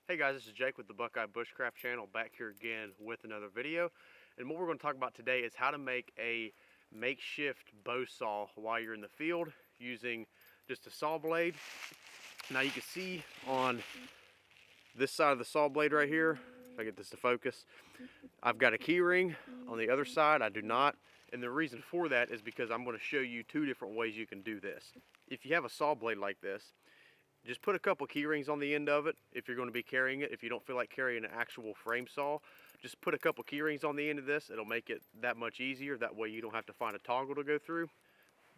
Hey guys, this is Jake with the Buckeye Bushcraft channel, back here again with another video. And what we're going to talk about today is how to make a makeshift bow saw while you're in the field using just a saw blade. Now you can see on this side of the saw blade right here, if I get this to focus, I've got a key ring. On the other side I do not, and the reason for that is because I'm going to show you two different ways you can do this. If you have a saw blade like this, just put a couple key rings on the end of it if you're going to be carrying it. If you don't feel like carrying an actual frame saw, just put a couple key rings on the end of this. It'll make it that much easier. That way you don't have to find a toggle to go through.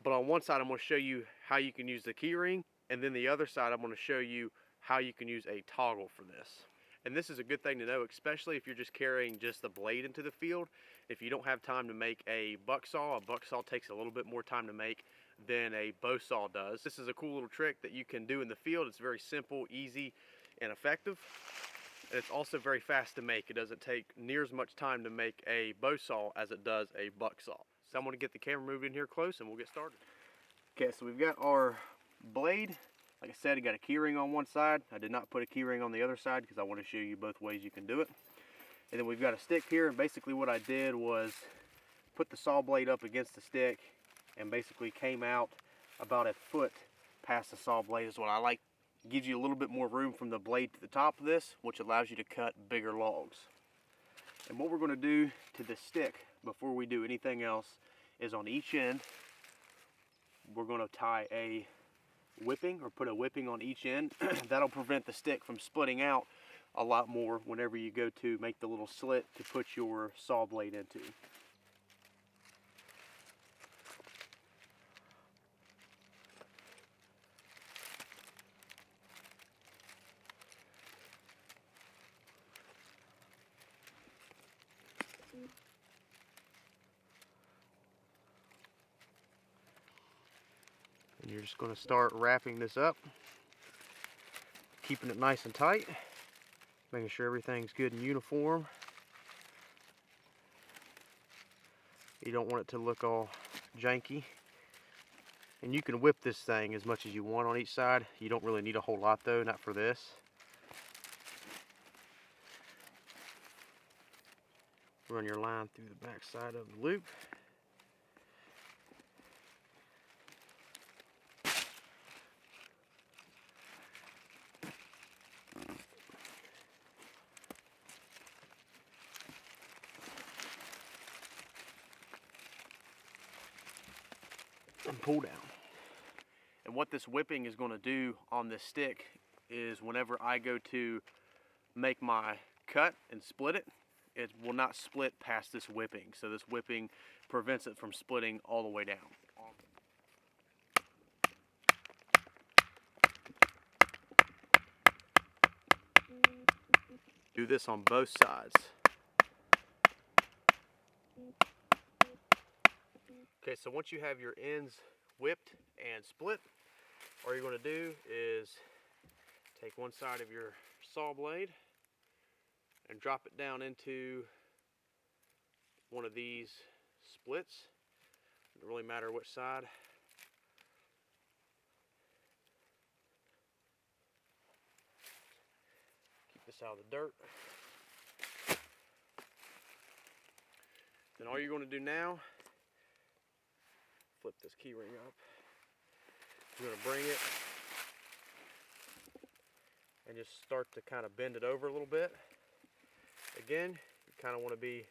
But on one side I'm going to show you how you can use the key ring, and then the other side I'm going to show you how you can use a toggle for this. And this is a good thing to know, especially if you're just carrying just the blade into the field. If you don't have time to make a buck saw takes a little bit more time to make than a bow saw does. This is a cool little trick that you can do in the field. It's very simple, easy, and effective. And it's also very fast to make. It doesn't take near as much time to make a bow saw as it does a buck saw. So I'm going to get the camera moved in here close and we'll get started. Okay, so we've got our blade. Like I said, it got a key ring on one side. I did not put a key ring on the other side because I want to show you both ways you can do it. And then we've got a stick here, and basically what I did was put the saw blade up against the stick and basically came out about a foot past the saw blade is what I like. It gives you a little bit more room from the blade to the top of this, which allows you to cut bigger logs. And what we're going to do to this stick before we do anything else is on each end, we're going to tie a whipping, or put a whipping on each end. That'll prevent the stick from splitting out a lot more whenever you go to make the little slit to put your saw blade into. And you're just going to start wrapping this up, keeping it nice and tight, making sure everything's good and uniform. You don't want it to look all janky. And you can whip this thing as much as you want on each side. You don't really need a whole lot though, not for this. Run your line through the back side of the loop. And pull down. And what this whipping is going to do on this stick is whenever I go to make my cut and split it, it will not split past this whipping. So this whipping prevents it from splitting all the way down. Do this on both sides. Okay, so once you have your ends whipped and split, all you're going to do is take one side of your saw blade and drop it down into one of these splits. It doesn't really matter which side. Keep this out of the dirt. Then all you're going to do now, flip this key ring up. You're going to bring it and just start to kind of bend it over a little bit. Again, you kind of want to be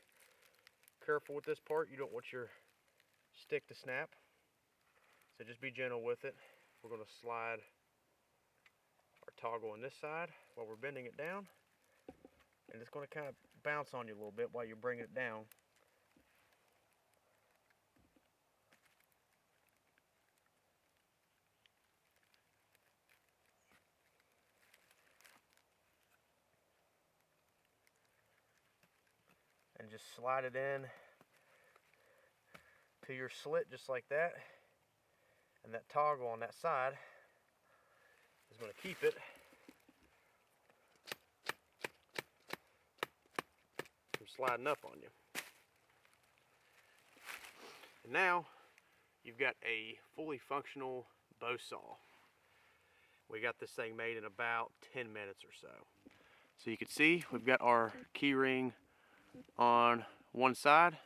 careful with this part. You don't want your stick to snap. So just be gentle with it. We're going to slide our toggle on this side while we're bending it down. And it's going to kind of bounce on you a little bit while you're bringing it down. And just slide it in to your slit just like that. And that toggle on that side is going to keep it from sliding up on you. And now you've got a fully functional bow saw. We got this thing made in about 10 minutes or so. So you can see we've got our key ring on one side.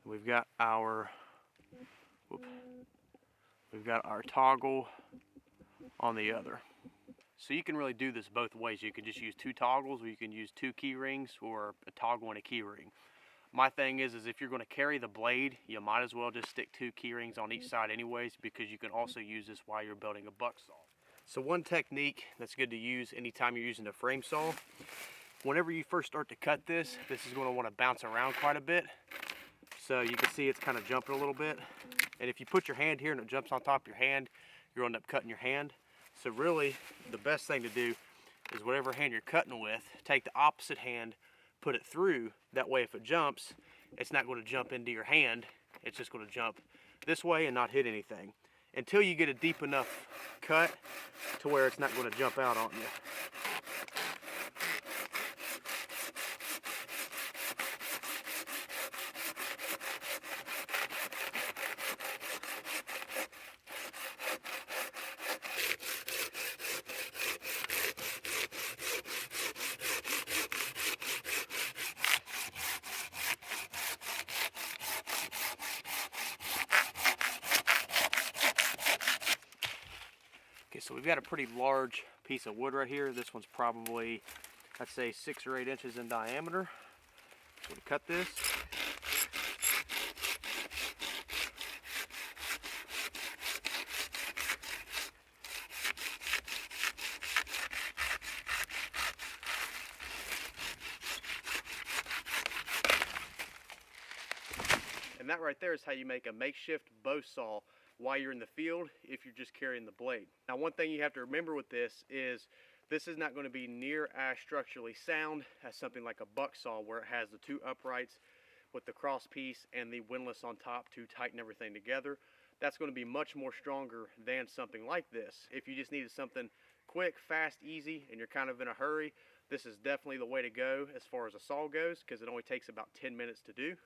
We've got our toggle on the other. So you can really do this both ways. You can just use two toggles, or you can use two key rings, or a toggle and a key ring. My thing is if you're going to carry the blade, you might as well just stick two key rings on each side anyways, because you can also use this while you're building a buck saw. So one technique that's good to use anytime you're using a frame saw, whenever you first start to cut this is going to want to bounce around quite a bit. So you can see it's kind of jumping a little bit. And if you put your hand here and it jumps on top of your hand, you'll end up cutting your hand. So really, the best thing to do is whatever hand you're cutting with, take the opposite hand, put it through. That way if it jumps, it's not going to jump into your hand. It's just going to jump this way and not hit anything, until you get a deep enough cut to where it's not going to jump out on you. Okay, so we've got a pretty large piece of wood right here. This one's probably, I'd say, 6 or 8 inches in diameter. So to cut this, and that right there is how you make a makeshift bow saw while you're in the field if you're just carrying the blade. Now, one thing you have to remember with this is not going to be near as structurally sound as something like a buck saw, where it has the two uprights with the cross piece and the windlass on top to tighten everything together. That's going to be much more stronger than something like this. If you just needed something quick, fast, easy, and you're kind of in a hurry, this is definitely the way to go as far as a saw goes, because it only takes about 10 minutes to do.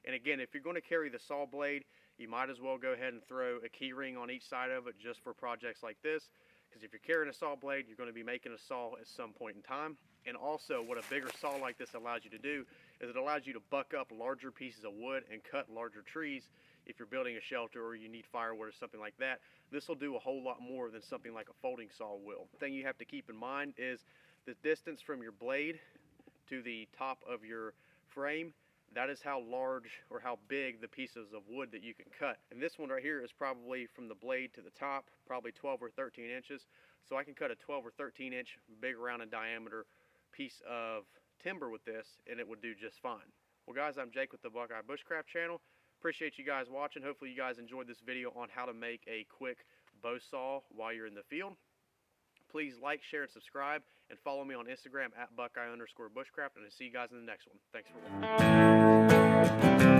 And again, if you're going to carry the saw blade, you might as well go ahead and throw a key ring on each side of it just for projects like this, because if you're carrying a saw blade, you're going to be making a saw at some point in time. And also, what a bigger saw like this allows you to do is it allows you to buck up larger pieces of wood and cut larger trees if you're building a shelter or you need firewood or something like that. This will do a whole lot more than something like a folding saw will. The thing you have to keep in mind is the distance from your blade to the top of your frame. That is how large or how big the pieces of wood that you can cut. And this one right here is probably from the blade to the top, probably 12 or 13 inches. So I can cut a 12 or 13 inch big round in diameter piece of timber with this, and it would do just fine. Well guys, I'm Jake with the Buckeye Bushcraft channel. Appreciate you guys watching. Hopefully you guys enjoyed this video on how to make a quick bow saw while you're in the field. Please like, share, and subscribe, and follow me on Instagram at Buckeye_Bushcraft, and I'll see you guys in the next one. Thanks for watching.